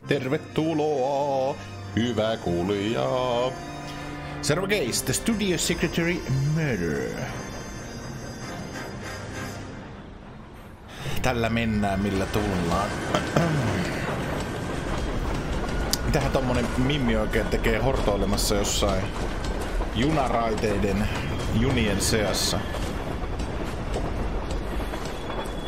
Tervetuloa, hyvä kuulija. Seuraava case, The Studio Secretary Murder. Tällä mennään, millä tullaan. Mitähän tommonen mimmi oikein tekee hortoilemassa jossain junaraiteiden junien seassa?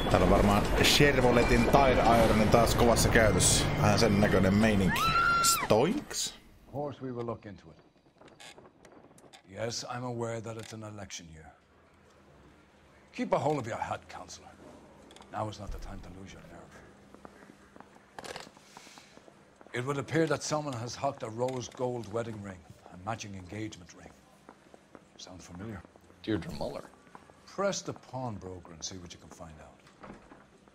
Täällä on varmaan Chevroletin Tire Ironin taas kovassa käytössä. Vähän sen näköinen meininki. Stoinks? Of course we will look into it. Yes, I'm aware that it's an election year. Keep a hold of your hat, Counselor. Now is not the time to lose your nerve. It would appear that someone has hocked a rose gold wedding ring and matching engagement ring. Sound familiar? Deirdre Muller. Press the pawnbroker and see what you can find out.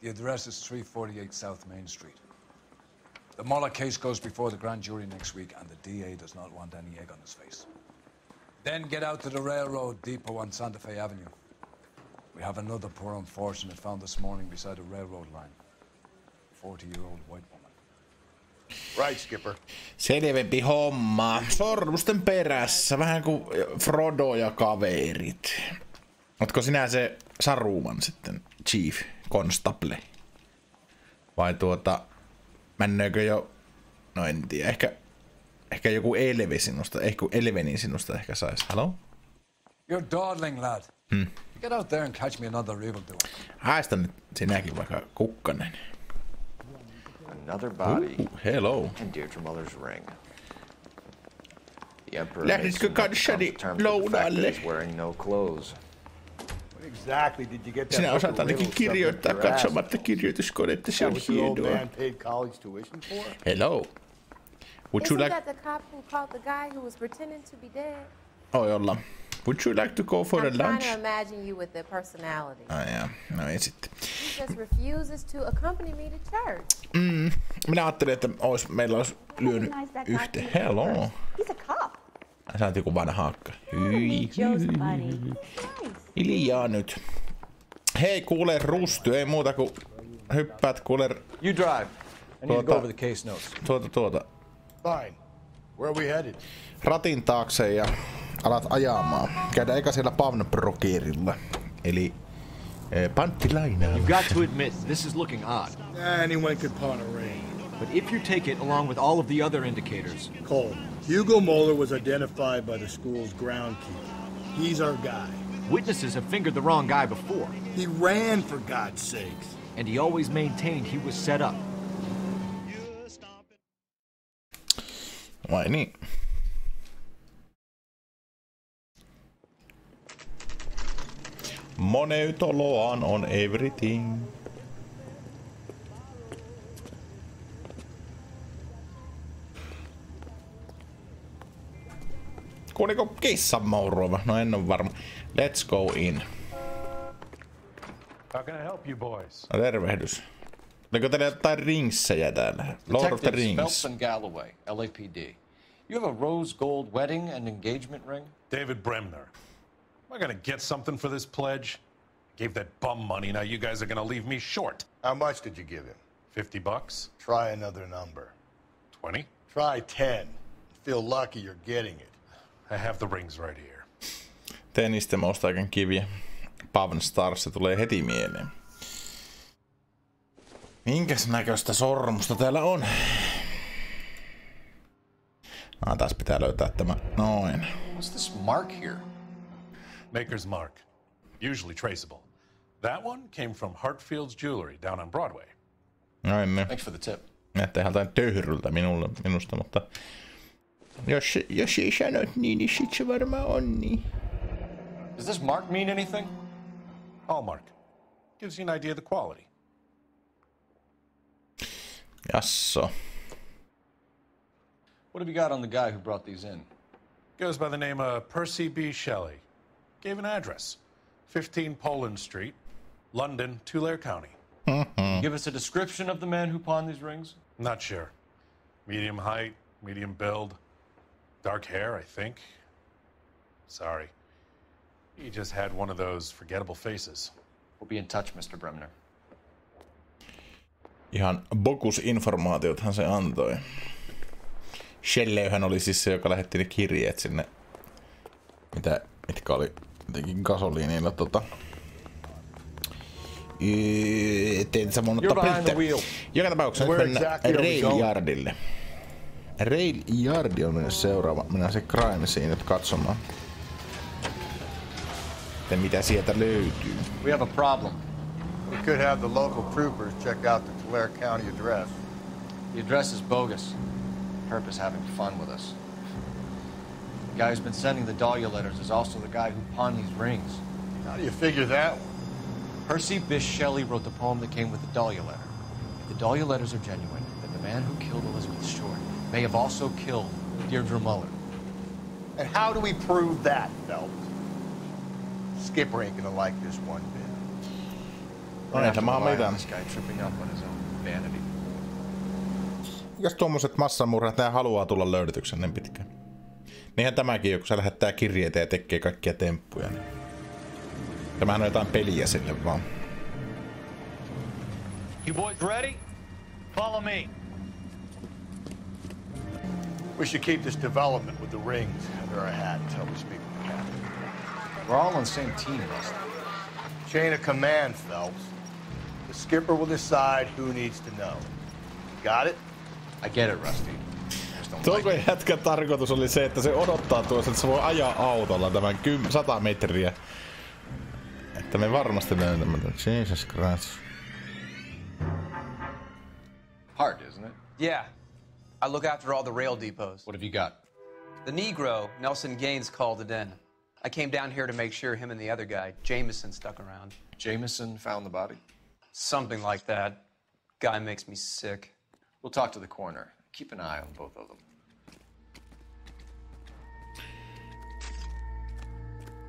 The address is 348 South Main Street. The Muller case goes before the grand jury next week, and the DA does not want any egg on his face. Then get out to the railroad depot on Santa Fe Avenue. We have another poor unfortunate found this morning beside a railroad line. 40-year-old white woman. Right, Skipper. Selvempi homma. Sormusten perässä, vähän kuin Frodo ja kaverit. Ootko sinä se Saruman sitten, Chief Constable? Vai mennöökö jo, no en tiedä, ehkä joku Elvi sinusta, ehkä Elveni sinusta ehkä sais. Hello? You're dawdling, lad. Get out there and catch me another evildoer. Haista nyt sinäkin vaikka kukkanen. Another body. Hello. And Deirdre Muller's ring. The Emperor Lähditkö kanssani lounaalle? Wearing no clothes. What exactly did you get that? Sinä osaat ainakin kirjoittaa katsomatta kirjoituskonetta, se on hienoa. Hello. Would you Isn't like... that the cop who caught the guy who was pretending to be dead? Oh, jolla. Would you like to go for a I'm lunch? trying to imagine you with their personality. Jaa, no ei sitten. He just refuses to accompany me to church. Minä ajattelin, että meillä olisi lyönyt yhteen. Hello. He's a cop. Sä oot joku vanha haakka. Hyi. Hiljaa nyt. Hei, kuule Rusty, ei muuta kuin hyppäät, kuule... You drive. I need to go over the case notes. Fine. Where are we headed? Ratin taakse ja alat ajamaan. Käydään eka siellä Pavnabrokerilla. Eli panttilainaa. You've got to admit, this is looking odd. Anyone could pawn a ring. But if you take it along with all of the other indicators... Cole, Hugo Moeller was identified by the school's groundkeeper. He's our guy. Witnesses have fingered the wrong guy before. He ran, for God's sakes. And he always maintained he was set up. Vai niin? Moneutoloan on everything. Kuuliko kissan mauruava? No en ole varma. Let's go in. How can I help you boys? No, tervehdys. Oliko teillä jotain ringsejä täällä? Lord of the Rings. Phelps and Galloway, LAPD. You have a rose gold wedding and engagement ring? David Bremner. Am I gonna get something for this pledge? Gave that bum money, now you guys are gonna leave me short. How much did you give him? $50? Try another number. 20? Try 10. Feel lucky you're getting it. I have the rings right here. Tenistä mostaiken kiviä. Pawn Stars, se tulee heti mieleen. Minkäs näköistä sormusta täällä on? Taas pitää löytää tämä. Noin. What's this mark here? Maker's mark. Usually traceable. That one came from Hartfield's Jewelry down on Broadway. Noin ne. Thanks for the tip. Näyttää ihan jotain töhryltä minusta, mutta... Jos ei sanot niin, niin sit se varmaan on niin. Does this mark mean anything? Hallmark. Gives you an idea of the quality. Jasso. What have you got on the guy who brought these in? Goes by the name of Percy B. Shelley. Gave an address. 15 Poland Street, London, Tulare County. Give us a description of the man who pawned these rings? Not sure. Medium height, medium build. Dark hair, I think. Sorry. He just had one of those forgettable faces. We'll be in touch, Mr. Bremner. Ihan bokusinformaatiothan se antoi. Shelleyhän oli siis se, joka lähetti ne kirjeet sinne. Mitkä oli jotenkin gasoliinilla tein samoin joka tapauksessa nyt mennään Rail Yardille. Rail Yard on myös seuraava. Mennään se crime scene nyt katsomaan. Että mitä sieltä löytyy. We have a problem. We could have the local troopers check out the Tulare County address. The address is bogus. Herb is having fun with us. The guy who's been sending the Dahlia letters is also the guy who pawned these rings. How do you figure that one? Percy Bysshe Shelley wrote the poem that came with the Dahlia letter. If the Dahlia letters are genuine, then the man who killed Elizabeth Short may have also killed Deirdre Muller. And how do we prove that, Phelps? Skipper ain't gonna like this one bit. We're gonna have to rely on this guy tripping up on his own vanity. Jos tuommoiset massamurhat nää haluaa tulla löydetyksi ennen pitkään. Niinhän tämäkin, kun se lähettää kirjeitä ja tekee kaikkia temppuja. Niin. Tämähän on jotain peliä sille vaan. You boys ready? Follow me. We should keep this development with the rings under our hat until we speak with the captain. We're all on the same team, Rusty. Chain of command, Phelps. The skipper will decide who needs to know. Got it? I get it, Rusty. Tuo jätkän tarkoitus oli se, että se odottaa tuossa, että se voi ajaa autolla tämän 100 metriä. Että me varmasti löydämme. Jesus Christ. Hard, isn't it? Yeah. I look after all the rail depots. What have you got? The Negro, Nelson Gaines, called it in. I came down here to make sure him and the other guy, Jameson, stuck around. Jameson found the body? Something like that. Guy makes me sick. We'll talk to the coroner. Keep an eye on both of them.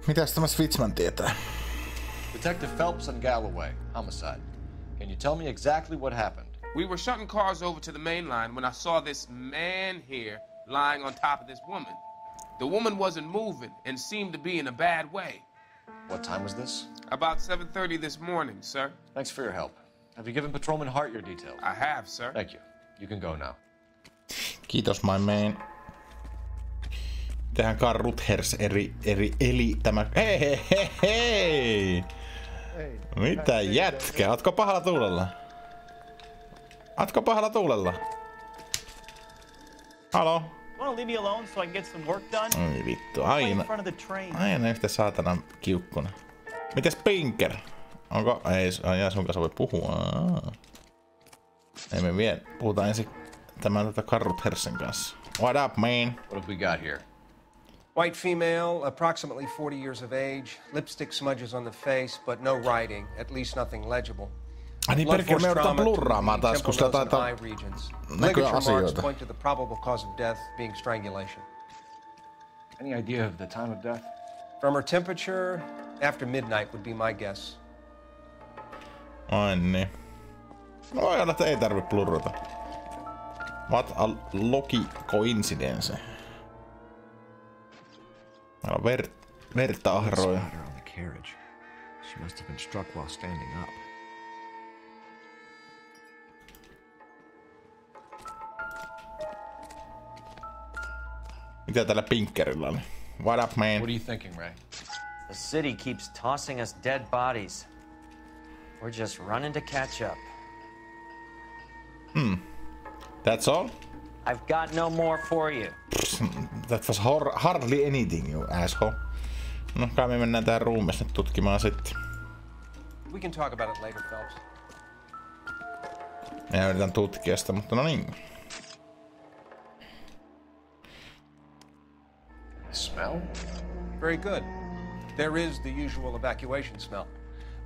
Mitäs tämä Switchman tietää? Detective Phelps and Galloway, homicide. Can you tell me exactly what happened? We were shutting cars over to the main line when I saw this man here lying on top of this woman. The woman wasn't moving and seemed to be in a bad way. What time was this? About 7:30 this morning, sir. Thanks for your help. Have you given Patrolman Hart your details? I have, sir. Thank you. You can go now. Kiitos, my man. Tähän Karruthers eli tämä... Hei! Mitä jätkä? Ootko pahalla tuulella? Halo? Wanna leave me alone so I can get some work done? Oi vittu, aina yhtä saatana kiukkuna. Mites Pinker? Onko? Ei, sun kanssa voi puhua. Ei me vielä. Puhutaan ensin tämän Karruthersen kanssa. What up, man? What have we got here? White female, approximately 40 years of age, lipstick smudges on the face, but no writing, at least nothing legible. Niin perkele, me joudutaan blurraamaan taas, kun sitä taitaa näkyä asioita. Point to the probable cause of death being strangulation. Any idea of the time of death? From her temperature, after midnight would be my guess. Ai niin. No voi olla, että ei tarvi blurrata. What a lucky coincidence. Täällä on verta ahroja. She must have been struck while standing up. Mitä tällä Pinkerillä on? What up, man? What are you thinking, Ray? The city keeps tossing us dead bodies. We're just running to catch up. That's all? I've got no more for you. That was hardly anything, you asshole. No, kai me mennään tähän ruumissa nyt tutkimaan sitten. We can talk about it later, Phelps. Minä yritän tutkia sitä, mutta no niin. Smell? Very good. There is the usual evacuation smell,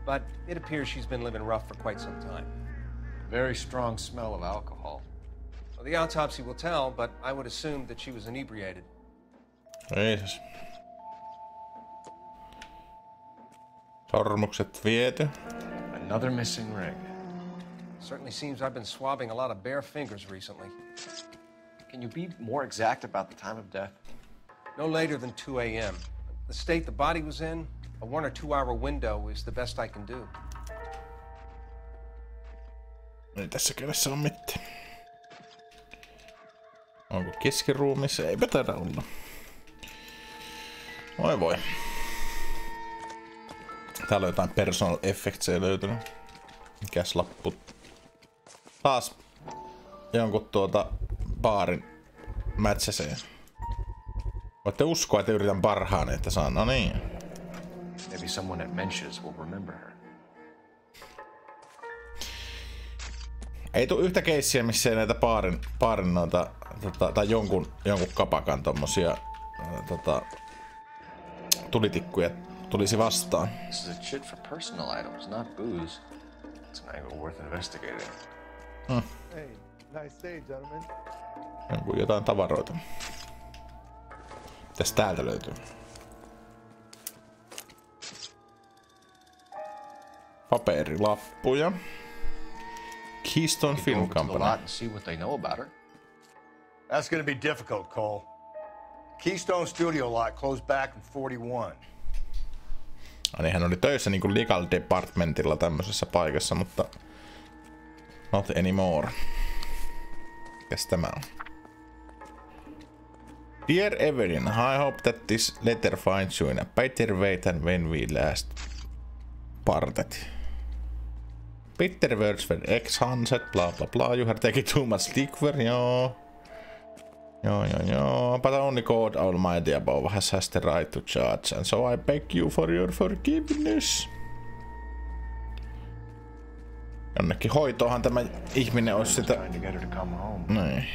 but it appears she's been living rough for quite some time. Very strong smell of alcohol. Well, the autopsy will tell, but I would assume that she was inebriated. Jeesus. Sormukset viety. Another missing ring. Certainly seems I've been swabbing a lot of bare fingers recently. Can you be more exact about the time of death? No later than 2 a.m. The state the body was in, a 1 or 2 hour window is the best I can do. Ei tässä kädessä on mitään. Onko keskiruumissa? Eipä taida olla. Oi voi. Täällä on jotain personal effectsia löytynyt. Mikäs lappu? Taas jonkun baarin mätsäseen. Voitte uskoa, että yritän parhaani, että saan. No niin. Maybe someone at Mensch's will remember her. Ei tuu yhtä keissiä, missä ei näitä baarin noita tai jonkun kapakan tommosia tulitikkuja tulisi vastaan. This is a chit for personal items, not booze. It's an angle worth investigating. Hey, nice day, gentlemen. Jotain tavaroita. Mitäs täältä löytyy? Paperilappuja. Keystone Film Company. See what they know about her. That's gonna be difficult, Cole. Keystone Studio lot closed back in 41. Niin hän oli töissä niinku legal departmentilla tämmöisessä paikassa, mutta not anymore. Mikäs tämä on? Dear Evelyn, I hope that this letter finds you in a better way than when we last parted. Bitter words were ex-Hanset, blah blah blah, you have taken too much liquor, joo. But only God Almighty above has the right to judge, and so I beg you for your forgiveness. Jonnekin hoitoahan tämä ihminen olisi sitä... Niin.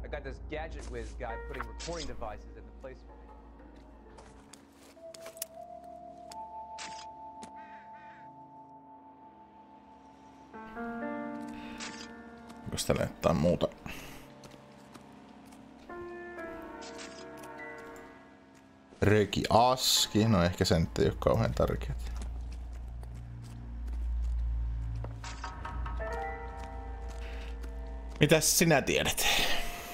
I got this gadget whiz guy putting recording devices in the place for me. Onko täällä jotain muuta? Röökiaski, no ehkä sen nyt ei ole kauhean tärkeät. Mitäs sinä tiedät?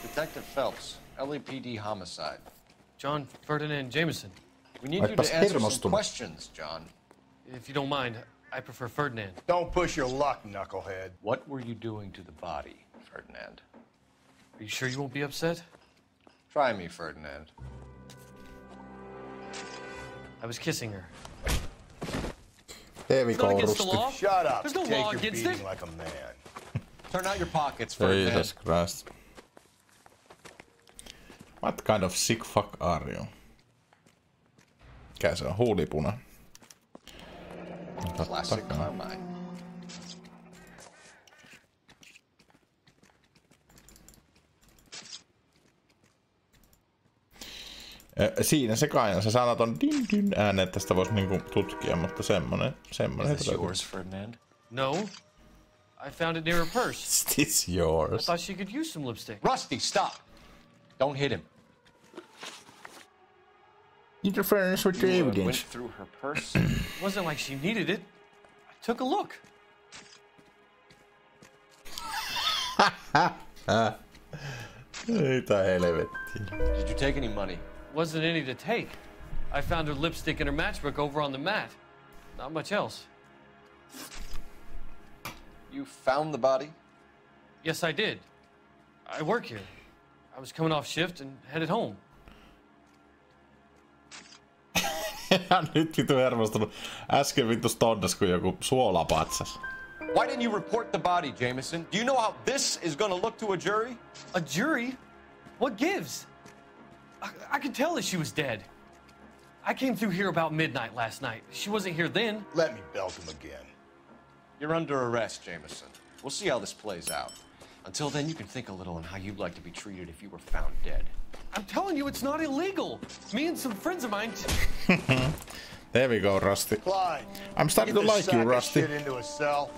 Detective Phelps, LAPD homicide. John Ferdinand Jameson. We need you to answer some questions, John. If you don't mind, I prefer Ferdinand. Don't push your luck, knucklehead. What were you doing to the body, Ferdinand? Are you sure you won't be upset? Try me, Ferdinand. I was kissing her. There we go, Shut up. There's no Take law your against beating it. like a man. Turn out your pockets, Ferdinand. Jesus Christ. What kind of sick fuck are you? Mikä se on? Huulipuna. Classic Carmine. Siinä se kai on. Sä sanot on din äänen, että tästä voisi niinku tutkia, mutta semmonen. Is this yours, Ferdinand? No. I found it near her purse. Is this yours? I thought she could use some lipstick. Rusty, stop! Don't hit him. Interference with the evidence. Went through her purse. It wasn't like she needed it. I took a look. Mitä helvettiä. Did you take any money? Wasn't any to take. I found her lipstick and her matchbook over on the mat. Not much else. You found the body? Yes, I did. I work here. I was coming off shift and headed home. Nyt vittu hermostunut. Äsken vittu stondas kuin joku suolapatsas. Why didn't you report the body, Jameson? Do you know how this is gonna look to a jury? A jury? What gives? I could tell that she was dead. I came through here about midnight last night. She wasn't here then. Let me belt him again. You're under arrest, Jameson. We'll see how this plays out. Until then, you can think a little on how you'd like to be treated if you were found dead. I'm telling you, it's not illegal. Me and some friends of mine... There we go, Rusty. Clyde, I'm starting to like you, Rusty. Get into a cell.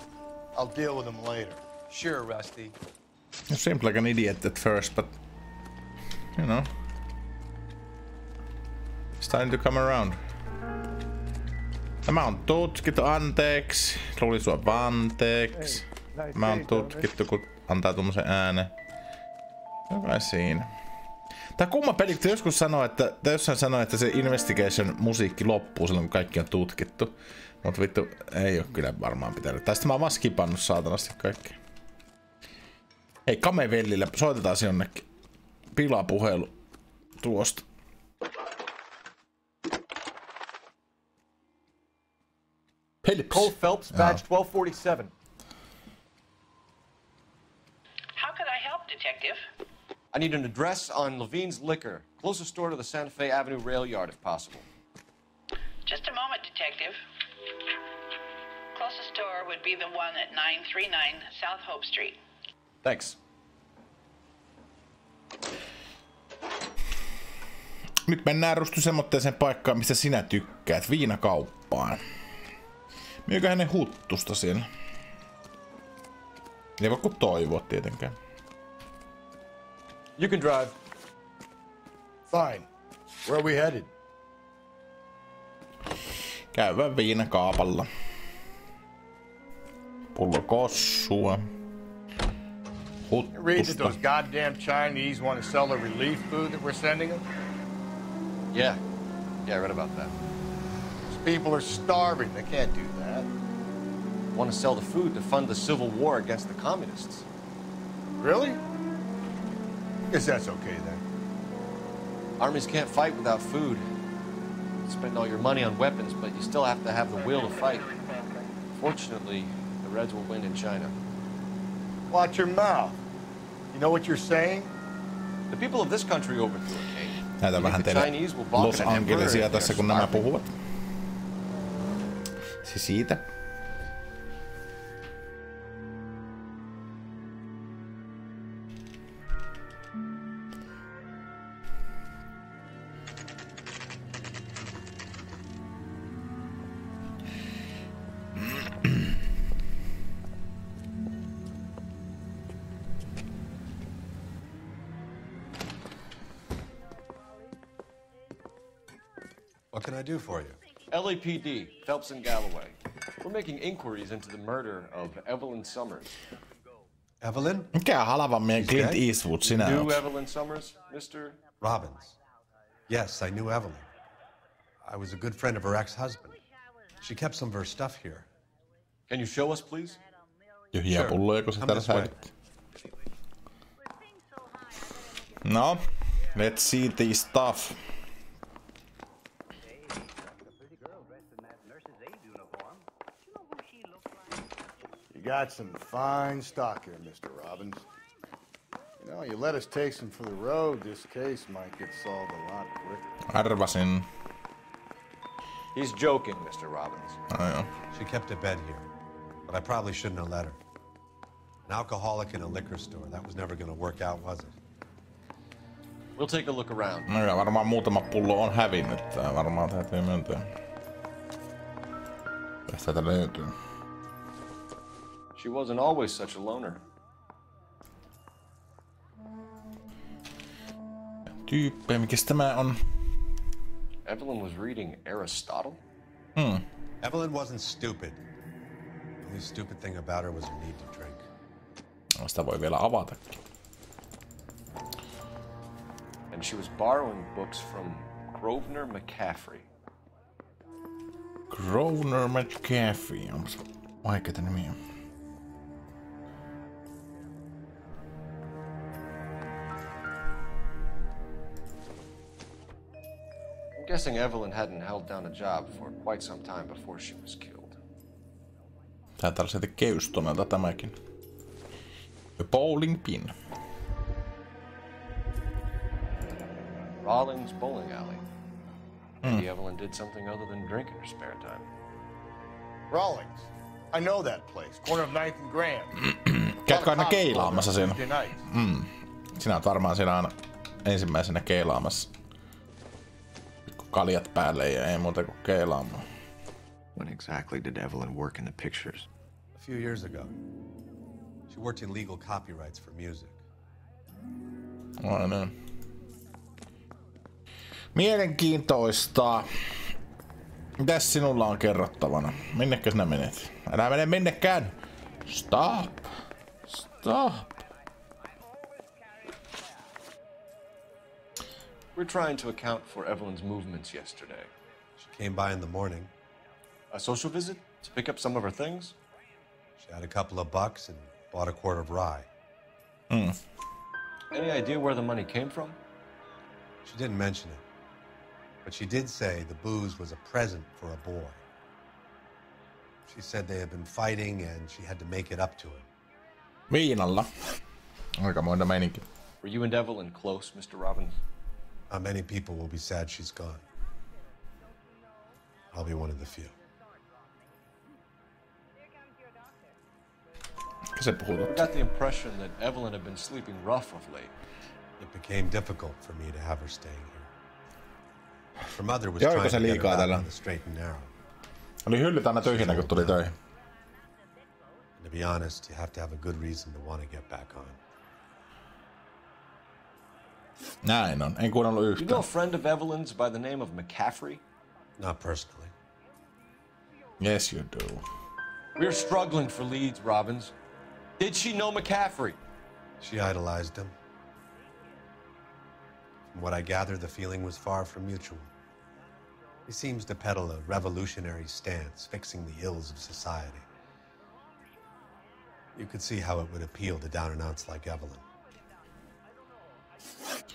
I'll deal with him later. Sure, Rusty. You seemed like an idiot at first, but... You know... It's time to come around. Tämä on tutkittu, anteeksi. Luuli sua vanteeksi. Mä on tutkittu, kun antaa tommosen äänen. Joka siinä. Tää kumma peli, kun joskus sanoo, että... jossain sanoo, että se investigation-musiikki loppuu silloin, kun kaikki on tutkittu. Mut vittu, ei oo kyllä varmaan pitänyt. Tästä mä oon vaan skipannut saatanasti kaikki. Hei, Kamevellillä soitetaan jonnekin. Pilapuhelu tuosta. Cole Phelps, badge 1247. How could I help, Detective? I need an address on Levine's Liquor. Closest store to the Santa Fe Avenue rail yard, if possible. Just a moment, Detective. Closest store would be the one at 939 South Hope Street. Thanks. Nyt mennään Rustu semmoitteeseen paikkaan, mistä sinä tykkäät. Viinakauppaan. Myyköhän ne huttusta siellä? Ei voi kuin toivoa tietenkään. You can drive. Fine. Where are we headed? Käydään viinakaupalla. Pullo kossua. Read that those goddamn Chinese want to sell the relief food that we're sending them? Yeah. Yeah, I read about that. These people are starving. They can't do that. Want to sell the food to fund the civil war against the communists. Really? Guess that's okay then. Armies can't fight without food. Spend all your money on weapons, but you still have to have the will to fight. Fortunately, the Reds will win in China. Watch your mouth. You know what you're saying? The people of this country overthrew a king. Näytän vähän teille Los Angelesia tässä, kun nämä puhuvat. Se siitä. What can I do for you? LAPD, Phelps and Galloway. We're making inquiries into the murder of Evelyn Summers. Evelyn? Mikä halava meidän Clint Eastwood sinä Knew oot? Evelyn Summers, Mr. Robbins. Yes, I knew Evelyn. I was a good friend of her ex-husband. She kept some of her stuff here. Can you show us, please? Tyhjiä pulloja, kun se täällä säilytti. No, let's see the stuff. You got some fine stock here, Mr. Robbins. You know, you let us take some for the road, this case might get solved a lot quicker. Arvasin. He's joking, Mr. Robbins. Oh, yeah. She kept a bed here, but I probably shouldn't have let her. An alcoholic in a liquor store. That was never going to work out, was it? We'll take a look around. No ja varmaan muutama pullo on hävinnyt. Tää varmaan täytyy myöntää. Tästä löytyy. She wasn't always such a loner. Tyyppejä, mikäs tämä on? Evelyn was reading Aristotle? Evelyn wasn't stupid. The only stupid thing about her was her need to drink. No, sitä voi vielä avatakin. And she was borrowing books from Grosvenor McCaffrey. Grosvenor McCaffrey. Onpas vaikeita nimiä. I'm guessing Evelyn hadn't held down a job for quite some time before she was killed. Tää tällaiselta keystonelta tämäkin. The bowling pin. Rawlings Bowling Alley. Maybe Evelyn did something other than drink in her spare time. Rawlings. I know that place. Corner of 9th and Grand. Käytkö aina keilaamassa siinä? Sinä oot varmaan siinä aina ensimmäisenä keilaamassa. Kun kaljat päälle ja ei muuta kuin keilaamaan. When exactly did Evelyn work in the pictures? A few years ago. She worked in legal copyrights for music. Ai niin. Mielenkiintoista. Mitäs sinulla on kerrottavana? Minnekä sinä menet? Älä mene minnekään! Stop! Stop! We're trying to account for Evelyn's movements yesterday. She came by in the morning. A social visit to pick up some of her things? She had a couple of bucks and bought a quart of rye. Any idea where the money came from? She didn't mention it. But she did say the booze was a present for a boy. She said they had been fighting and she had to make it up to him. Viinalla. Aikamoinen meininki. Were you and Evelyn close, Mr. Robbins? Many people will be sad she's gone. I'll be one of the few. I got the impression that Evelyn had been sleeping rough of late. It became difficult for me to have her staying here. Her mother was Joiko trying se to get her liikaa back tällä? on the straight and narrow. Oli hyllyt aina tyhjinä, kun tuli töihin. And to be honest, you have to have a good reason to want to get back on. Näin on. En kuunnellut You yhtään. know a friend of Evelyn's by the name of McCaffrey? Not personally. Yes, you do. We're struggling for leads, Robbins. Did she know McCaffrey? She idolized him. From what I gather, the feeling was far from mutual. He seems to peddle a revolutionary stance, fixing the ills of society. You could see how it would appeal to down-and-outs like Evelyn.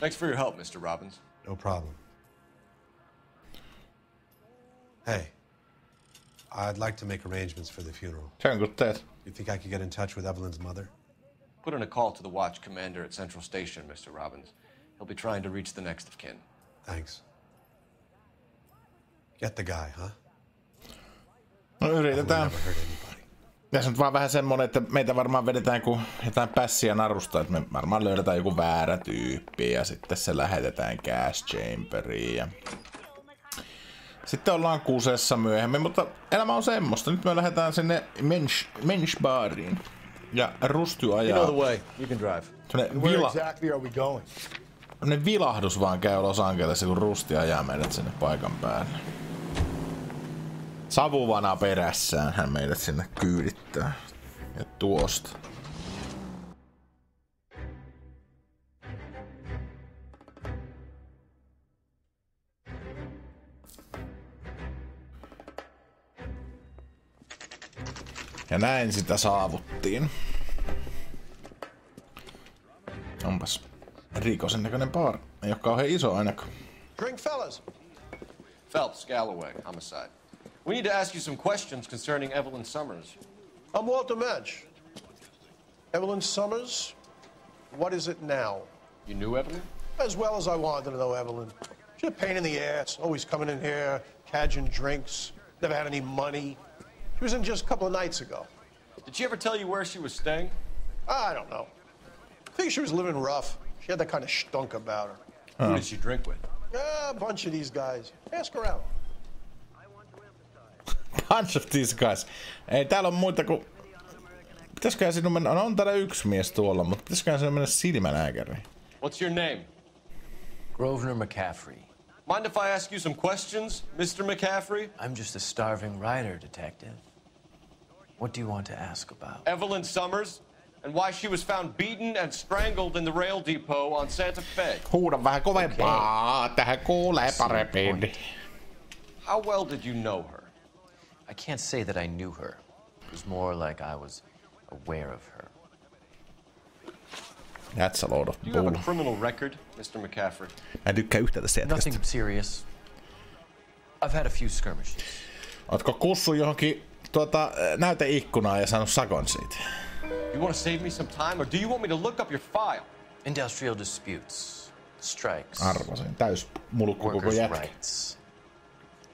Thanks for your help, Mr. Robbins. No problem. Hey, I'd like to make arrangements for the funeral. Se on kun teet. You think I could get in touch with Evelyn's mother? Put in a call to the watch commander at Central Station, Mr. Robbins. He'll be trying to reach the next of kin. Thanks. Get the guy, huh? No yritetään. Tässä on vaan vähän semmonen, että meitä varmaan vedetään kuin jotain pässiä narusta, että me varmaan löydetään joku väärä tyyppi ja sitten se lähetetään gas chamberiin ja sitten ollaan kusessa myöhemmin, mutta elämä on semmoista. Nyt me lähdetään sinne mensch-baariin ja Rusty ajaa. You know the way. You can drive. Where exactly are we going? Ne vilahdus vaan käy Los Angelesissa, kun Rusty ajaa meidät sinne paikan päälle. Savuvana perässään hän meidät sinne kyydittää. Ja tuosta. Ja näin sitä saavuttiin. Onpas rikosen näköinen baari. Ei oo kauhean iso ainakaan. Drink, fellas. Phelps, Galloway, homicide. We need to ask you some questions concerning Evelyn Summers. I'm Walter Mensch. Evelyn Summers, what is it now? You knew Evelyn? As well as I wanted to know Evelyn. She's a pain in the ass, always coming in here, cadging drinks, never had any money. She was in just a couple of nights ago. Did she ever tell you where she was staying? I don't know. I think she was living rough. She had that kind of stunk about her. Who did she drink with? A bunch of these guys. Ask her out. Bunch of these guys. Ei täällä on muita kuin... Pitäisköhän sinun mennä... No on täällä yksi mies tuolla, mutta pitäisköhän sinun mennä silmälääkäriin? What's your name? Grosvenor McCaffrey. Mind if I ask you some questions, Mr. McCaffrey? I'm just a starving writer, detective. What do you want to ask about? Evelyn Summers, and why she was found beaten and strangled in the rail depot on Santa Fe. Huuda vähän kovempaa, tähän kuulee paremmin. How well did you know her? I can't say that I knew her. It was more like I was aware of her. That's a load of Do you have bull. a criminal record, Mr. McCaffrey? Mä en tykkää yhtään tästä jätkästä. Nothing serious. I've had a few skirmishes. Ootko kussu johonkin näyteikkunaan ja saanut sakon siitä? You want to save me some time, or do you want me to look up your file? Industrial disputes, strikes, Arvasin. Täys mulkku koko jätkä. rights,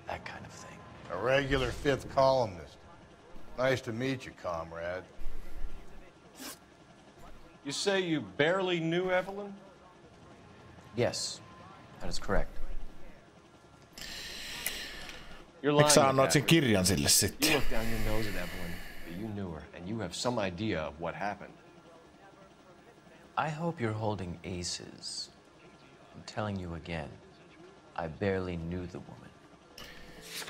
that kind of thing. A regular fifth columnist. Nice to meet you, comrade. You say you barely knew Evelyn? Yes, that is correct. You're Miksi sä lying, annoit sen McCaffrey. kirjan sille sitten? You look down your nose at Evelyn, but you knew her, and you have some idea of what happened. I hope you're holding aces. I'm telling you again, I barely knew the woman.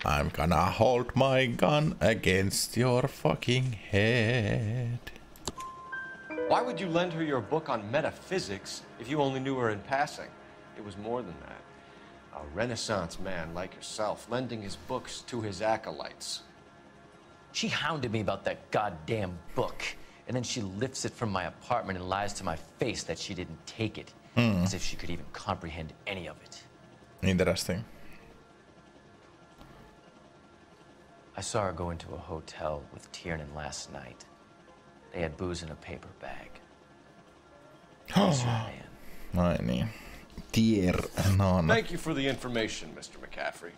I'm gonna hold my gun against your fucking head. Why would you lend her your book on metaphysics if you only knew her in passing? It was more than that. A Renaissance man like yourself, lending his books to his acolytes. She hounded me about that goddamn book. And then she lifts it from my apartment and lies to my face that she didn't take it. As if she could even comprehend any of it. Interesting. I saw her go into a hotel with Tiernan last night. They had booze in a paper bag. Who's your man? Ai niin. Tiernan. Thank you for the information, Mr. McCaffrey.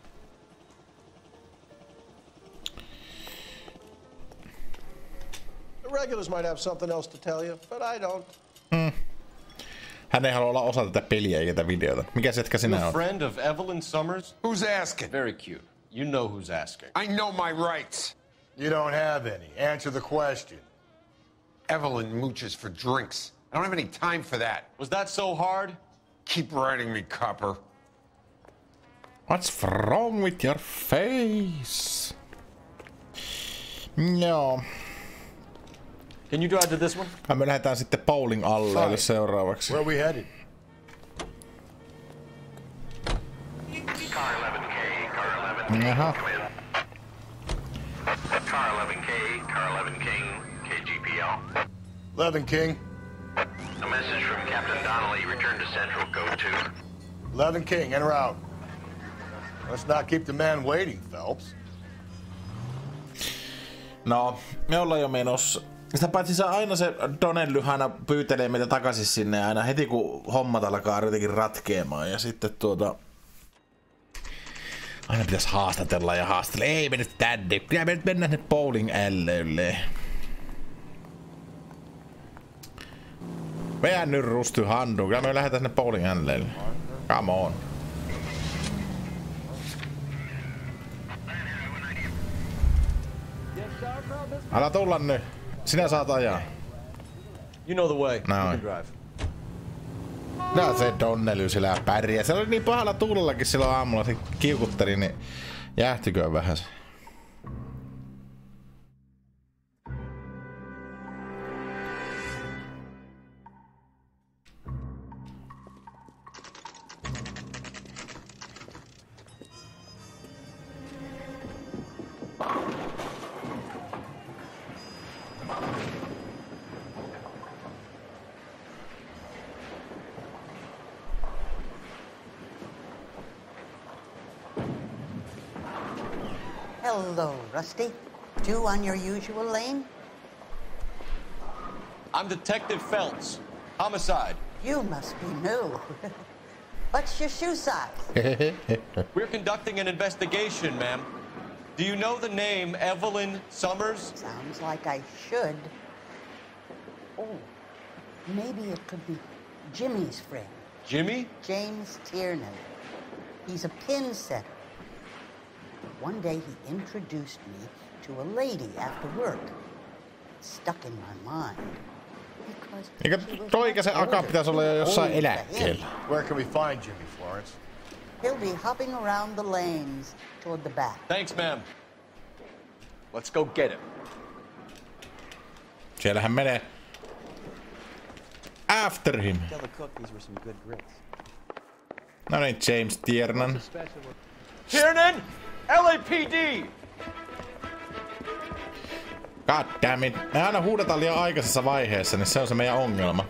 The regulars might have something else to tell you, but I don't. Hän ei halua olla osa tätä peliä eikä tätä videota. Mikä setka sinä on? Friend of Evelyn Summers? Who's asking? Very cute. You know who's asking. I know my rights. You don't have any. Answer the question. Evelyn mooches for drinks. I don't have any time for that. Was that so hard? Keep writing me, copper. What's wrong with your face? No. Can you drive to this one? Me lähdetään sitten bowling alle seuraavaksi. Where we headed? Car 11K, car 11K. Jaha. Car 11K, car 11 King, KGPL. 11 King. A message from Captain Donnelly. Return to Central. Go to. 11 King, en route. Let's not keep the man waiting, Phelps. No, me ollaan jo menossa. Sitä paitsi se aina se Donnelly aina pyytelee meitä takaisin sinne aina heti kun hommat alkaa jotenkin ratkeamaan ja sitten aina pitäisi haastatella ja haastatella. Ei mennä tänne, kyllä me nyt mennään sinne bowling alleylle. Meidän nyt rusty handu, kyllä me lähdetään sinne bowling alleylle. Come on. Älä tulla nyt. Sinä saat ajaa. You know the way. You Noin. can drive. Nää se Donnelly siellä pärjää. Se oli niin pahalla tuulellakin silloin aamulla, se kiukutteli, niin jäähtyköön vähän se. Hello, Rusty. Two on your usual lane? I'm Detective Phelps. Homicide. You must be new. What's your shoe size? We're conducting an investigation, ma'am. Do you know the name Evelyn Summers? Sounds like I should. Oh, maybe it could be Jimmy's friend. Jimmy? James Tiernan. He's a pin setter. One day he introduced me to a lady after work. It stuck in my mind. Eikö toikäisen akan pitäisi olla jo jossain eläkkeellä? Where can we find Jimmy, Florence? He'll be hopping around the lanes toward the back. Thanks, ma'am. Let's go get him. Siellähän menee. After him. Tell the cook these were some good grits. No niin, James Tiernan. Tiernan! LAPD! God damn it. Me aina huudetaan liian aikaisessa vaiheessa, niin se on se meidän ongelma.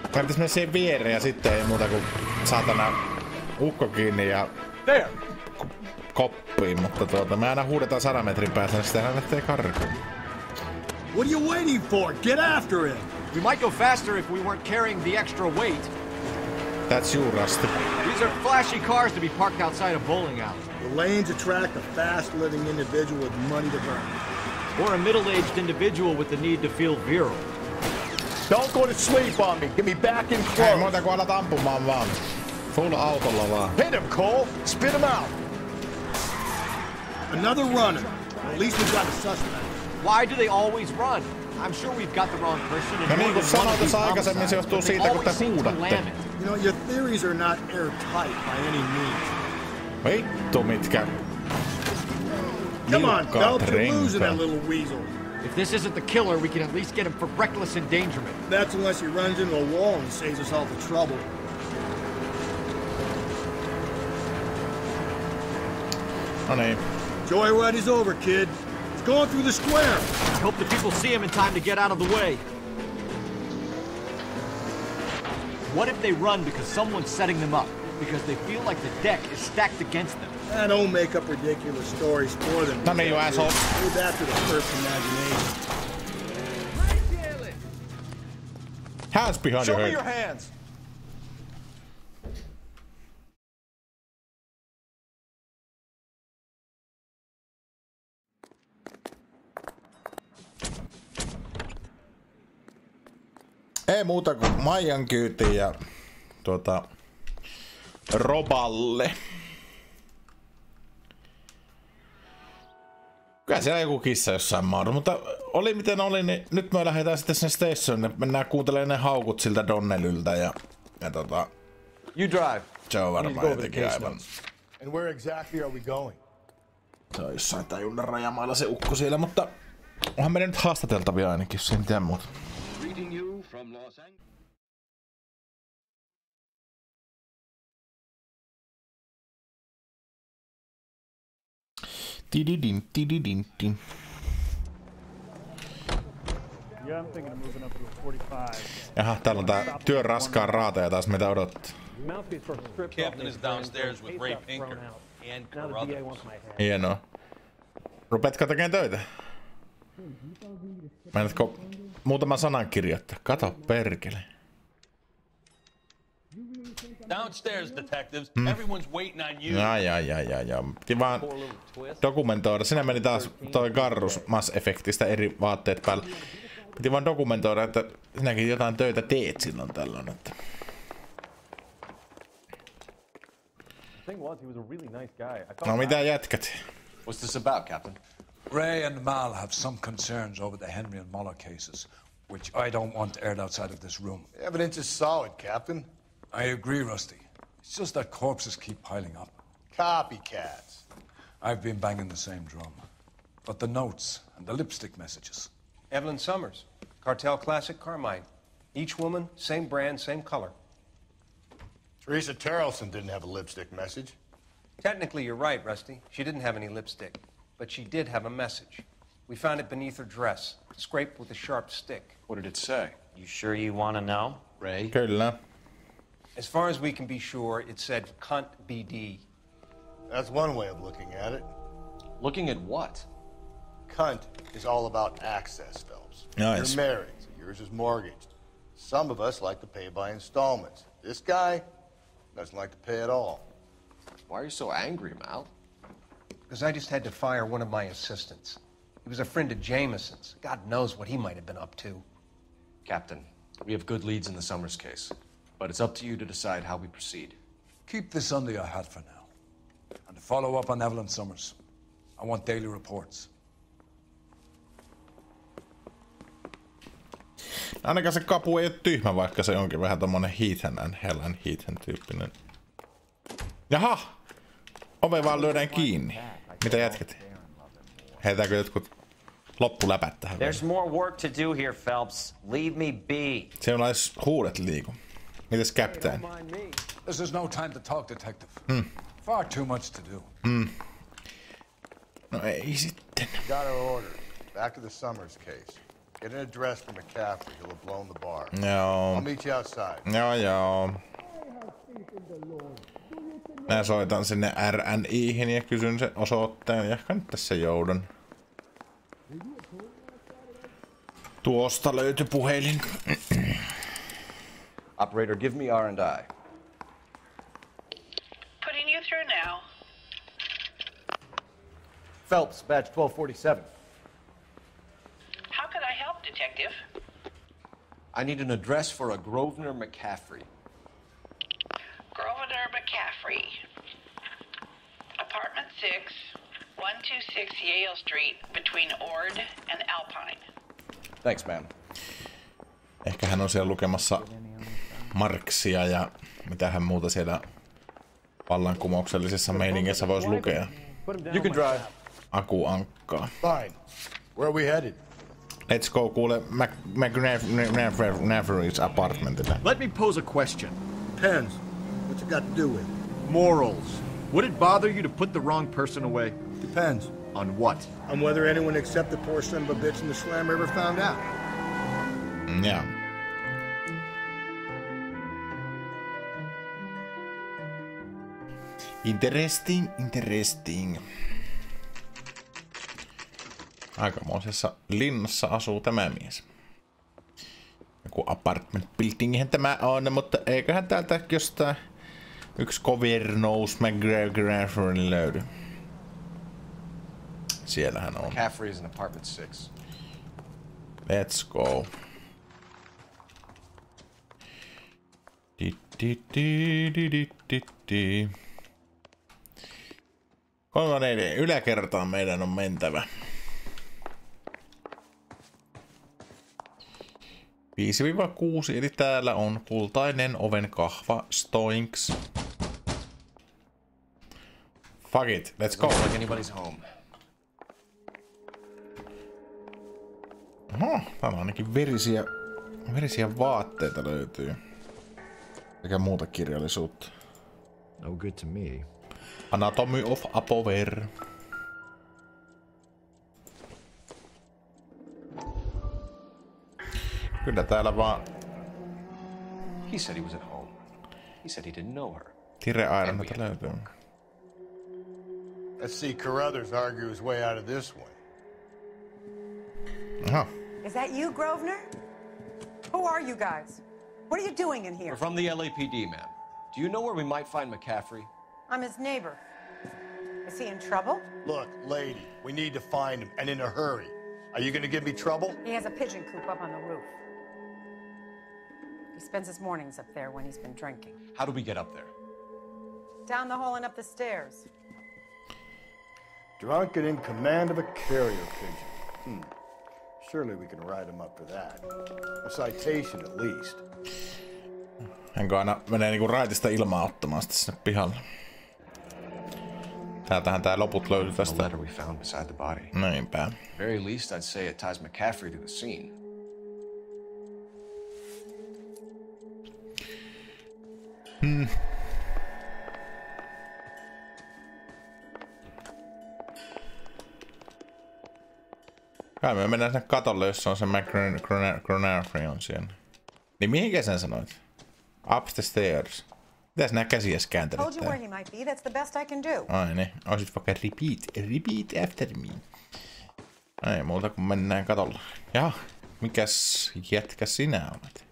Pitäis mennä siihen viereen ja sitten ei muuta kuin saatana ukko kiinni ja koppiin, mutta me aina huudetaan 100 metrin päässä, niin sitten hän lähtee karkuun. What are you waiting for? Get after him! We might go faster if we weren't carrying the extra weight. That's you, Rusty. These are flashy cars to be parked outside a bowling alley. The lanes attract a fast-living individual with money to burn. Or a middle-aged individual with the need to feel virile. Don't go to sleep on me. Get me back in Ei close. muuta kuin alat ampumaan vaan. Full autolla vaan. Hit him, Cole. Spit him out. Another runner. At least we got a suspect. Why do they always run? I'm sure we've got the wrong person. No niin kuin sanoin tuossa aikaisemmin, se johtuu siitä, kun te huudatte. You know, your theories are not airtight by any means. Vittu mitkä. Come on, Phelps, you're losing that little weasel. If this isn't the killer, we can at least get him for reckless endangerment. That's unless he runs into a wall and saves us all the trouble. No niin. Joyride is over, kid. It's going through the square. I hope the people see him in time to get out of the way. What if they run because someone's setting them up? Because they feel like the deck is stacked against them? Don't make up ridiculous stories for them. Not me, you asshole. Leave that to the first imagination. Hands behind your head. Show me your hands. Ei muuta kuin Maijan kyytiin ja Roballe. Kyllä siellä joku kissa jossain maassa, mutta oli miten oli, niin nyt me lähdetään sitten sinne stationille. Mennään kuuntelemaan ne haukut siltä Donnellyltä ja You drive. Se on varmaan jotenkin aivan. And where exactly are we going? Se on jossain tajunnan rajamailla se ukko siellä, mutta onhan meidän nyt haastateltavia ainakin, jos ei mitään muuta. Tididin, tididin. Yeah, I'm thinking of moving up to a 45. Jaha, täällä on tää työn raskaan raateja taas meitä odottaa. Captain is downstairs with Ray Pinker and Carruthers. Hienoa. Rupetko tekemään töitä? Meinaatko muutaman sanan kirjoittaa? Kato perkele. Downstairs, detectives. Everyone's waiting on you. Ja. Piti vaan dokumentoida. Sinä meni taas toi Garrus Mass Effectista eri vaatteet päällä. Piti vaan dokumentoida, että sinäkin jotain töitä teet silloin tällöin. Että. No mitä jätkät? What's this about, Captain? Ray and Mal have some concerns over the Henry and Muller cases, which I don't want aired outside of this room. The evidence is solid, Captain. I agree, Rusty. It's just that corpses keep piling up. Copycats. I've been banging the same drum. But the notes and the lipstick messages. Evelyn Summers, Cartel Classic Carmine. Each woman, same brand, same color. Teresa Terrelson didn't have a lipstick message. Technically, you're right, Rusty. She didn't have any lipstick. But she did have a message. We found it beneath her dress, scraped with a sharp stick. What did it say? You sure you want to know? Ray? Kyllä. As far as we can be sure, it said cunt BD. That's one way of looking at it. Looking at what? Cunt is all about access, Phelps. Nice. You're married, so yours is mortgaged. Some of us like to pay by installments. This guy doesn't like to pay at all. Why are you so angry, Mal? Because I just had to fire one of my assistants. He was a friend of Jameson's. God knows what he might have been up to. Captain, we have good leads in the Summers case, but it's up to you to decide how we proceed. Keep this under your hat for now. And to follow up on Evelyn Summers, I want daily reports. Ainakaan se kapu ei ole tyhmä, vaikka se onkin vähän tommonen Heathen and Helen Heathen tyyppinen. Jaha! Ove vaan lyödään kiinni. Mitä jätket? Heitääkö jotkut loppuläpät tähän? There's more work to do here, Phelps. Leave me be. Siellä on edes huulet liiku. Mites Captain? This is no time to talk, detective. Far too much to do. No ei sitten. Got our order. Back to the Summers case. Get an address for McCaffrey. He'll have blown the bar. Joo. I'll meet you outside. Joo. Mä soitan sinne RNI:hin ja kysyn sen osoitteen. Jahka nyt tässä joudun. Tuosta löytyi puhelin. Operator, give me R&I. Putting you through now. Phelps, badge 1247. How could I help, Detective? I need an address for a Grosvenor McCaffrey. Grosvenor McCaffrey. Apartment 6, 126 Yale Street, between Ord and Alpine. Thanks, ma'am. Ehkä hän on siellä lukemassa Marksia ja mitähän muuta siellä vallankumouksellisessa meiningissä voisi lukea. You can drive. Akuankkaa. Fine. Where are we headed? Let's go kuule McNavery's apartmentille. Let me pose a question. Depends. What's it got to do with it? Morals. Would it bother you to put the wrong person away? Depends. On what? On whether anyone except the poor son of a bitch in the slammer ever found out. Yeah. Interesting. Aikamoisessa linnassa asuu tämä mies. Joku apartment buildingihän tämä on, mutta eiköhän täältä jostain yksi Covernous McGregor löydy. Siellähän on. McCaffrey is in apartment 6. Let's go. Kolmannen yläkertaan meidän on mentävä. 5-6, eli täällä on kultainen oven kahva Stoinks. Fuck it, let's go. Like anybody's home. Oho, täällä ainakin verisiä vaatteita löytyy. Eikä muuta kirjallisuutta. No good to me. Anatomy of a Power. Kyllä täällä vaan... He said he was at home. He said he didn't know her. Tireainetta löytyy. Let's see Carruthers argue his way out of this one. Aha. Is that you, Grosvenor? Who are you guys? What are you doing in here? We're from the LAPD, ma'am. Do you know where we might find McCaffrey? I'm his neighbor. Is he in trouble? Look, lady, we need to find him, and in a hurry. Are you gonna give me trouble? He has a pigeon coop up on the roof. He spends his mornings up there when he's been drinking. How do we get up there? Down the hall and up the stairs. Drunk and in command of a carrier pigeon. Surely we can write him up for that. A citation at least. Hänkö aina menee niinku raitista ilmaa ottamaan sitä sinne pihalle. Täältähän tää loput löytyy tästä. The letter we found beside the body. Näinpä. Very least I'd say it ties McCaffrey to the scene. Kai me mennään sinne katolle, jossa on se McGregor on siellä. Niin mihinkä sen sanoit? Up the stairs. Mitäs nää käsiä kääntelet Told you where he might be. That's the best I can do. Ai niin. Oisit vaikka repeat after me. Ei muuta kuin mennään katolle. Jaha, mikäs jätkä sinä olet?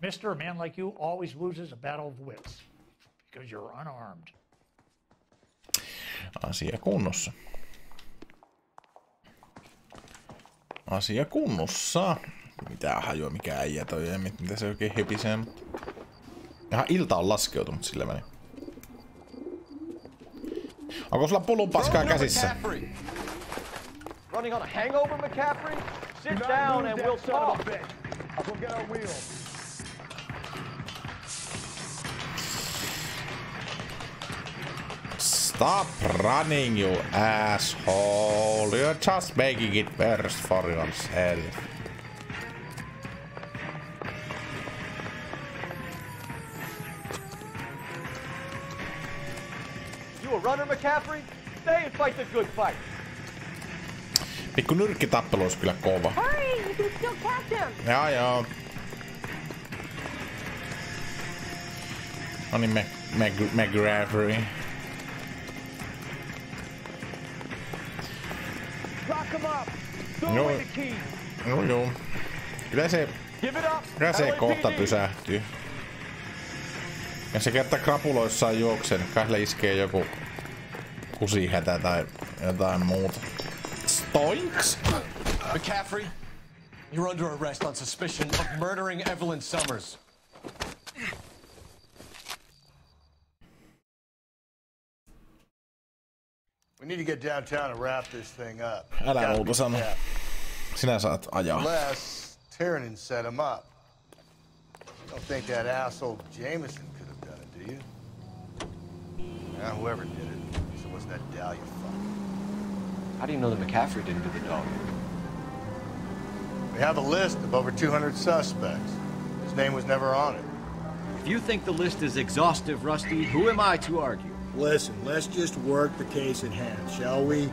Mister, a man like you always loses a battle of wits. Because you're unarmed. Asia kunnossa. Asia kunnossa. Mitä hajua, mikä äijä toi ja mitä se oikein hepisee. Ihan ilta on laskeutunut sillä välin. Onko sulla pulun paskaa käsissä? Running on a hangover, McCaffrey? Sit down and we'll talk. I'll go get our wheels. Stop running, you asshole. You're just making it worse for yourself. You a runner, McCaffrey? Stay and fight the good fight. Pikku nyrkkitappelu olisi kyllä kova. Hurry! You can still catch him! Joo. No niin, McGregor. Joo. Kyllä se kohta pysähtyy. Ja se kertaa krapuloissaan juoksee, niin kahdelle iskee joku kusihätä tai jotain muuta. Stoinks! McCaffrey, you're under arrest on suspicion of murdering Evelyn Summers. We need to get downtown and wrap this thing up. Älä muuta sano. Sinä saat ajaa. Unless Tiernan set him up. You don't think that asshole Jameson could have done it, do you? Yeah, whoever did it. So was that Dahlia fuck. How do you know that McCaffrey didn't do the dog? We have a list of over 200 suspects. His name was never on it. If you think the list is exhaustive, Rusty, who am I to argue? Listen, let's just work the case at hand, shall we?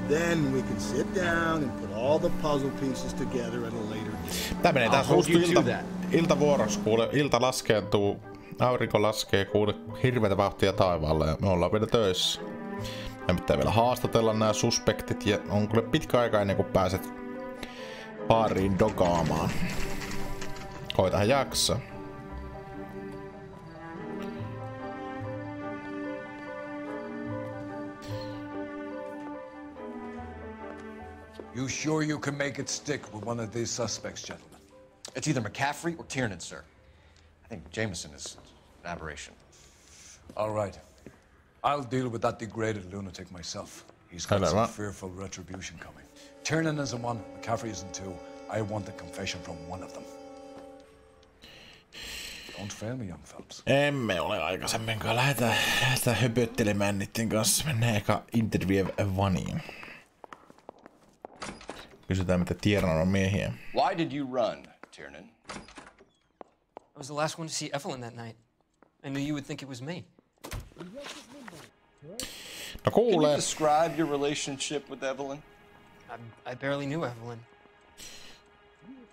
Then we can sit down and put all the puzzle pieces together at a later date. Tää menee taas iltavuoroksi, kuule. Ilta laskeutuu, aurinko laskee, kuule hirveätä vauhtia taivaalle ja me ollaan vielä töissä. Ja pitää vielä haastatella nämä suspektit ja on kuule pitkä aika ennen kuin pääset baariin dokaamaan. Koitahan jaksaa. You sure you can make it stick with one of these suspects, gentlemen? It's either McCaffrey or Tiernan, sir. I think Jameson is an aberration. All right. I'll deal with that degraded lunatic myself. He's got some fearful retribution coming. Tiernan isn't one, McCaffrey isn't two. I want a confession from one of them. Don't fail me, young Phelps. Emme ole aikaisemminkaan. Lähdetään höpöttelemään niiden kanssa. Mennään eka interview Vanhiin. Kysytään mitä Tiernan on miehiä. Why did you run, Tiernan? I was the last one to see Evelyn that night. I knew you would think it was me. No kuule. Can you describe your relationship with Evelyn? I barely knew Evelyn.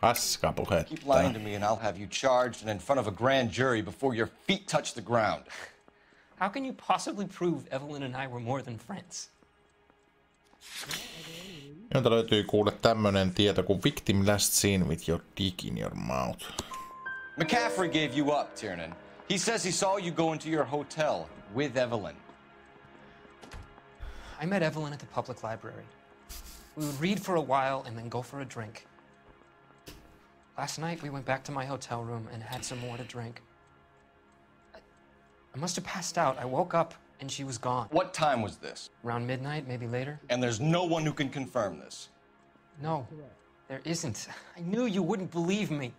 Paskapuhetta. Keep lying to me and I'll have you charged and in front of a grand jury before your feet touch the ground. How can you possibly prove Evelyn and I were more than friends? Jolta löytyy kuule tämmönen tieto kuin victim last seen with your dick in your mouth. McCaffrey gave you up, Tiernan. He says he saw you go into your hotel with Evelyn. I met Evelyn at the public library. We would read for a while and then go for a drink. Last night we went back to my hotel room and had some more to drink. I must have passed out. I woke up and she was gone. What time was this? Around midnight, maybe later. And there's no one who can confirm this? No, there isn't. I knew you wouldn't believe me.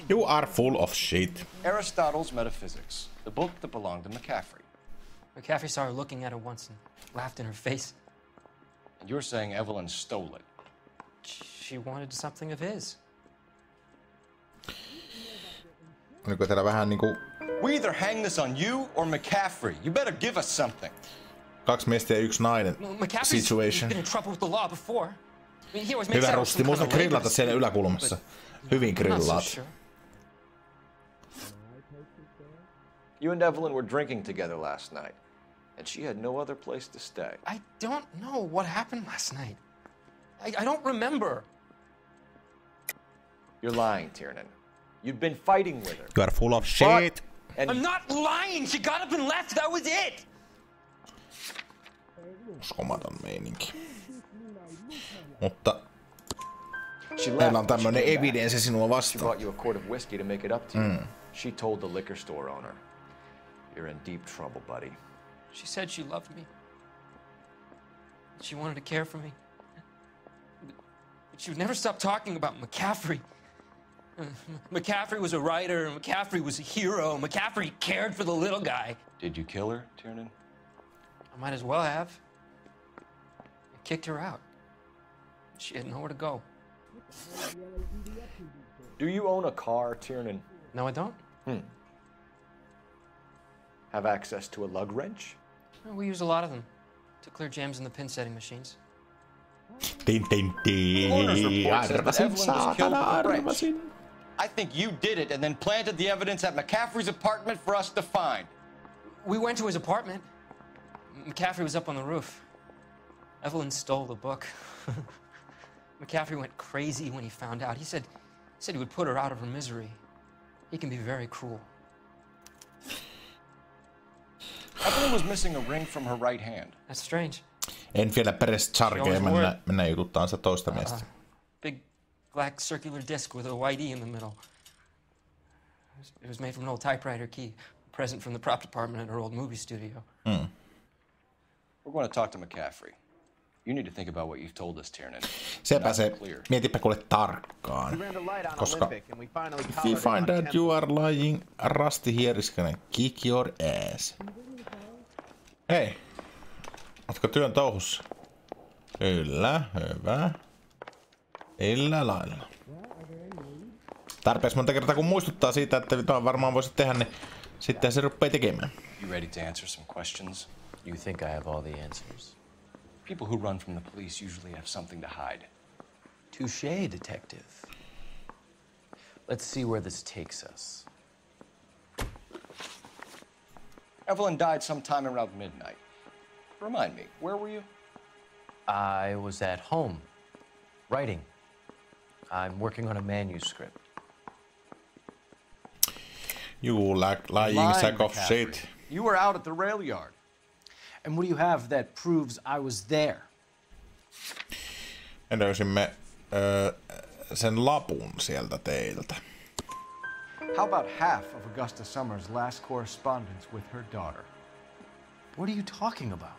You are full of shit. Aristotle's Metaphysics, the book that belonged to McCaffrey. McCaffrey saw her looking at it once and laughed in her face. And you're saying Evelyn stole it? She wanted something of his. Oliko teillä vähän niinku... We either hang this on you or McCaffrey. You better give us something. 2 miestä ja 1 nainen situation. Hyvä Rusti, muista grillata siellä yläkulmassa. Hyvin grillaat. You and Evelyn were drinking together last night, and she had no other place to stay. I don't know what happened last night. I don't remember. You're lying, Tiernan. You'd been fighting with her. You are full of shit. I'm not lying. She got up and left. That was it. Uskomaton meininki. Mutta meillä on tämmönen evidenssi sinua vastaan. She brought you a quart of whiskey to make it up to you. She told the liquor store owner. You're in deep trouble, buddy. She said she loved me. She wanted to care for me. But she would never stop talking about McCaffrey. McCaffrey was a writer, McCaffrey was a hero, McCaffrey cared for the little guy. Did you kill her, Tiernan? I might as well have. I kicked her out. She had nowhere to go. Do you own a car, Tiernan? No, I don't. Have access to a lug wrench? We use a lot of them to clear jams in the pin setting machines. I think you did it and then planted the evidence at McCaffrey's apartment for us to find. We went to his apartment. McCaffrey was up on the roof. Evelyn stole the book. McCaffrey went crazy when he found out. He said he would put her out of her misery. He can be very cruel. Evelyn was missing a ring from her right hand. That's strange. En vielä perästä chargea, mennään jututtaan sitä toista miestä. Big black circular disc with a white E in the middle. It was made from an old typewriter key, a present from the prop department at her old movie studio. We're going to talk to McCaffrey. You need to think about what you've told us, Tiernan. Sepä se, mietipä kuule tarkkaan. Koska if you find out you are lying, Rusty here is gonna kick your ass. Hei, ootko työn touhussa? Kyllä, hyvä. Sillä lailla. Tarpeeksi monta kertaa kun muistuttaa siitä, että varmaan voisit tehdä, niin sitten se rupeaa tekemään. You ready to answer some questions? You think I have all the answers? People who run from the police usually have something to hide. Touché, detective. Let's see where this takes us. Evelyn died sometime around midnight. Remind me, where were you? I was at home, writing. I'm working on a manuscript. You lying sack of shit. You were out at the rail yard. And what do you have that proves I was there? Me löysimme sen lapun sieltä teiltä. How about half of Augusta Summers' last correspondence with her daughter? What are you talking about?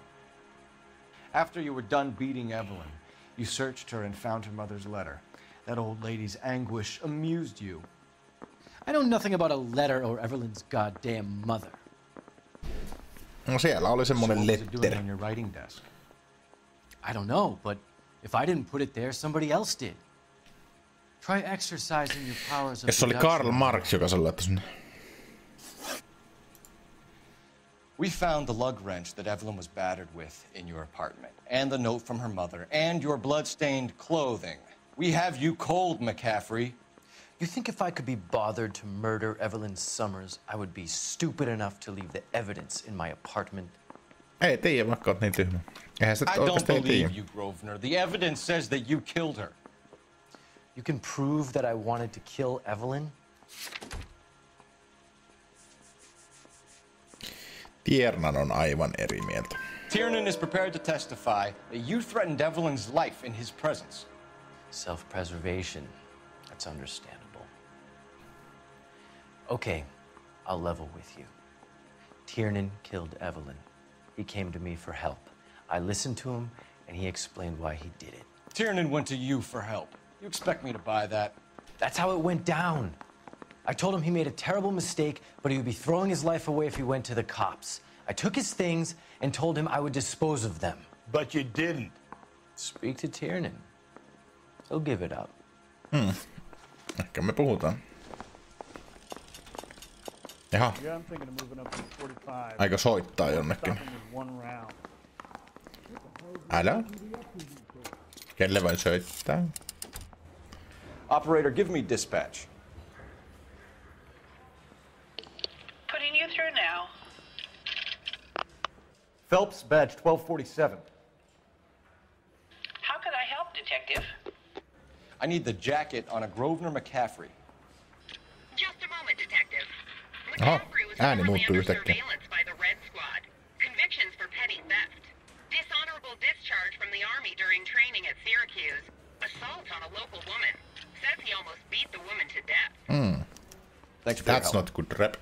After you were done beating Evelyn, you searched her and found her mother's letter. That old lady's anguish amused you. I know nothing about a letter or Evelyn's goddamn mother. No siellä oli semmonen letter. On your writing desk. I don't know, but if I didn't put it there, somebody else did. Try exercising your powers of Jos se oli Karl Marx, joka se laittoi sinne. We found the lug wrench that Evelyn was battered with in your apartment, and the note from her mother, and your blood-stained clothing. We have you cold, McCaffrey. You think if I could be bothered to murder Evelyn Summers, I would be stupid enough to leave the evidence in my apartment? Ei tiedä, vaikka oot niin tyhmä. Eihän se I don't oikeasti believe tiedä. you, Grosvenor. The evidence says that you killed her. You can prove that I wanted to kill Evelyn? Tiernan on aivan eri mieltä. Tiernan is prepared to testify that you threatened Evelyn's life in his presence. Self-preservation. That's understandable. Okay, I'll level with you. Tiernan killed Evelyn. He came to me for help. I listened to him, and he explained why he did it. Tiernan went to you for help. You expect me to buy that? That's how it went down. I told him he made a terrible mistake, but he would be throwing his life away if he went to the cops. I took his things and told him I would dispose of them. But you didn't. Speak to Tiernan. He'll give it up. Ehkä me puhutaan. Jaha. Yeah, I'm thinking of moving up to 45. Aika soittaa jonnekin. Älä? Kelle vai soittaa? Operator, give me dispatch. Putting you through now. Phelps, badge 1247. How could I help, Detective? I need the jacket on a Grosvenor McCaffrey. Just a moment, Detective. Oho, ääni muuttui yhtäkkiä. Surveillance by the Red Squad. Convictions for petty theft. Dishonorable discharge from the Army during training at Syracuse. Assault on a local woman. Says he almost beat the woman to death. Thanks for your That's help. not good rap.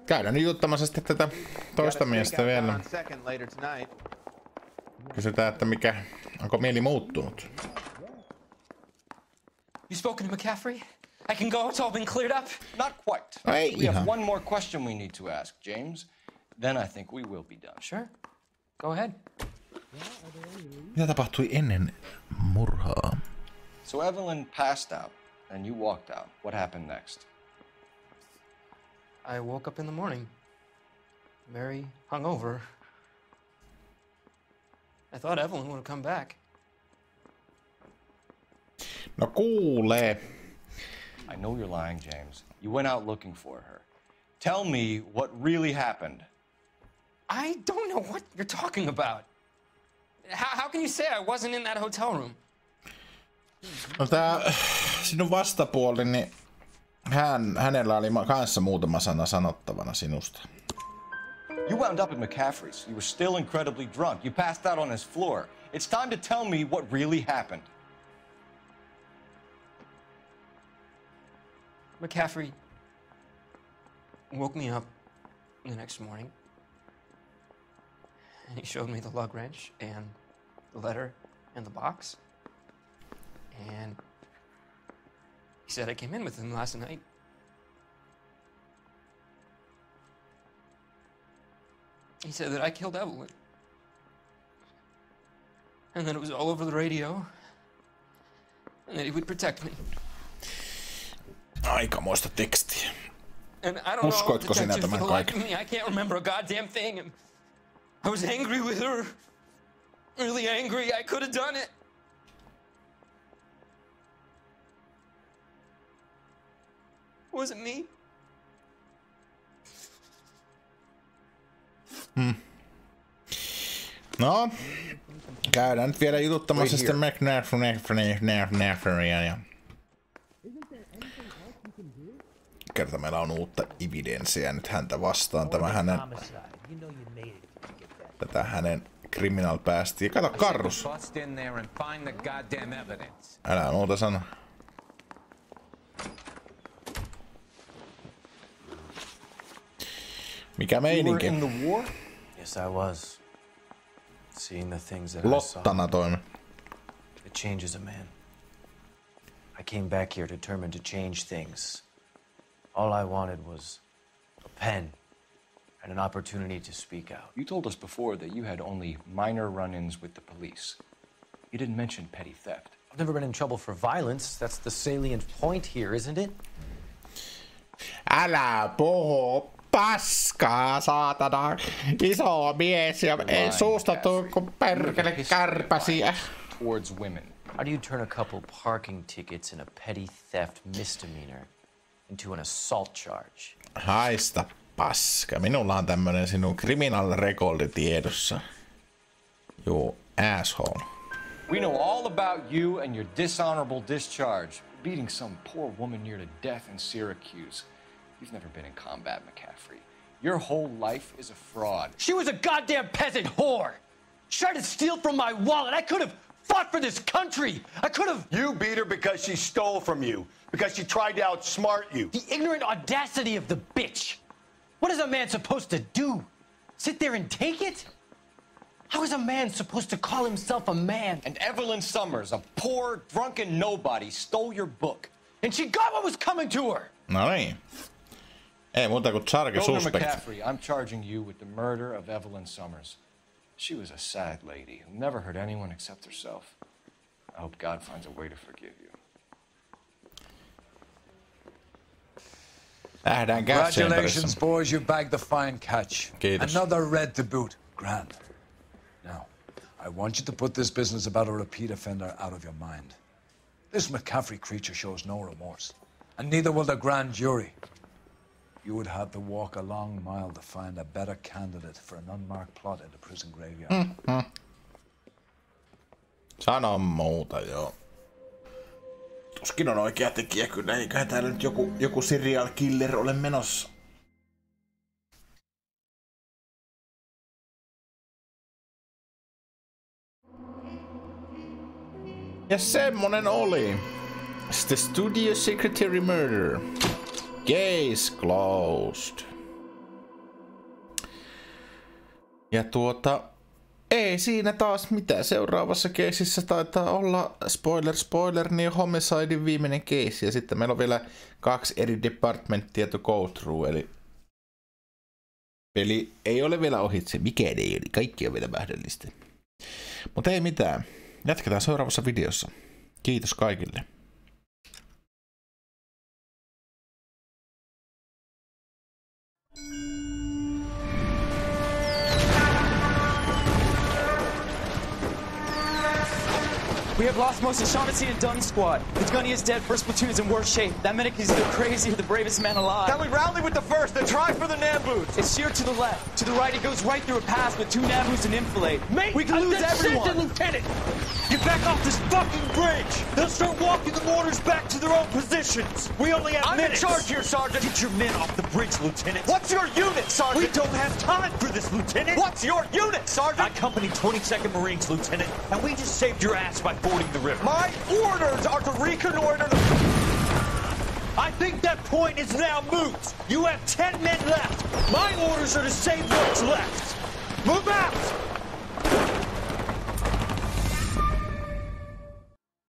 Käydään nyt juttamassa sitten tätä toista miestä vielä. Kysytään, että onko mieli muuttunut? You spoken to McCaffrey? I can go, it's all been cleared up? Not quite. Ei We have ihan. one more question we need to ask, James. Then I think we will be done. Sure. Go ahead. Mitä tapahtui ennen murhaa? So Evelyn passed out, and you walked out. What happened next? I woke up in the morning, very hungover. I thought Evelyn would have come back. No kuulee. I know you're lying, James. You went out looking for her. Tell me what really happened. I don't know what you're talking about. How can you say I wasn't in that hotel room? No tää sinun vastapuoli, niin hänellä oli kanssa muutama sana sanottavana sinusta. You wound up at McCaffrey's. You were still incredibly drunk. You passed out on his floor. It's time to tell me what really happened. McCaffrey woke me up the next morning, and he showed me the lug wrench and the letter and the box, and he said I came in with him last night. He said that I killed Evelyn, and that it was all over the radio, and that he would protect me. Aikamoista tekstiä. And I don't Uskoitko know, sinä Detective, tämän for the life kaiken? of me, I can't remember a goddamn thing. I was angry with her. Really angry. I could have done it. Was it me? No, käydään nyt vielä jututtamassa sitten McNaffreyia ja kerta meillä on uutta evidenssiä nyt häntä vastaan. Tämä hänen tätä hänen criminal päästiin. Kato Karrus. Älä muuta sano. Mikä meininki? Yes, I was. Seeing the things that Lottana toimi. It changes a man. I came back here determined to change things. All I wanted was a pen and an opportunity to speak out. You told us before that you had only minor run-ins with the police. You didn't mention petty theft. I've never been in trouble for violence. That's the salient point here, isn't it? Älä puhu paskaa, saatana. Iso mies ja ei suusta tuu kun perkele kärpäsiä. Towards women. How do you turn a couple parking tickets and a petty theft misdemeanor into an assault charge? Haista paska. Minulla on tämmönen sinun criminal recordi tiedossa. You asshole. We know all about you and your dishonorable discharge. Beating some poor woman near to death in Syracuse. You've never been in combat, McCaffrey. Your whole life is a fraud. She was a goddamn peasant whore. She tried to steal from my wallet. I could have fought for this country. I could have. You beat her because she stole from you. Because she tried to outsmart you. The ignorant audacity of the bitch. What is a man supposed to do? Sit there and take it? How is a man supposed to call himself a man? And Evelyn Summers, a poor, drunken nobody, stole your book. And she got what was coming to her. No niin. Ei muuta kuin charge suspect. McCaffrey, I'm charging you with the murder of Evelyn Summers. She was a sad lady who never hurt anyone except herself. I hope God finds a way to forgive you. Congratulations, boys. You bagged the fine catch. Kiitos. Another red to boot. Grand. Now, I want you to put this business about a repeat offender out of your mind. This McCaffrey creature shows no remorse, and neither will the grand jury. You would have to walk a long mile to find a better candidate for an unmarked plot in the prison graveyard. Sano muuta, joo. Tuskin on oikea tekijä kyllä, eiköhän täällä nyt joku serial killer ole menossa. Ja semmonen oli. The Studio Secretary Murder. Case closed. Ja ei siinä taas mitään. Seuraavassa keisissä taitaa olla, spoiler, niin homicidein viimeinen keisi. Ja sitten meillä on vielä 2 eri departmenttia to go through. Eli peli ei ole vielä ohitse. Mikään ei ole. Kaikki on vielä mahdollista. Mutta ei mitään. Jatketaan seuraavassa videossa. Kiitos kaikille. We have lost most of Shaughnessy and Dunn's squad. The gunny is dead, first platoon is in worse shape. That medic is either crazy or the bravest man alive. Then we rally with the first and try for the Nambus. It's sheer to the left. To the right, it goes right through a pass with 2 Nambus and enfilade. Mate, we can lose everyone. Lieutenant! Get back off this fucking bridge! They'll start walking the mortars back to their own positions. We only have minutes. I'm in charge here, Sergeant. Get your men off the bridge, Lieutenant. What's your unit, Sergeant? We don't have time for this, Lieutenant. What's your unit, Sergeant? I company 22nd Marines, Lieutenant, and we just saved your ass by fording the river. My orders are to reconnoiter the... I think that point is now moot. You have 10 men left. My orders are to save what's left. Move out!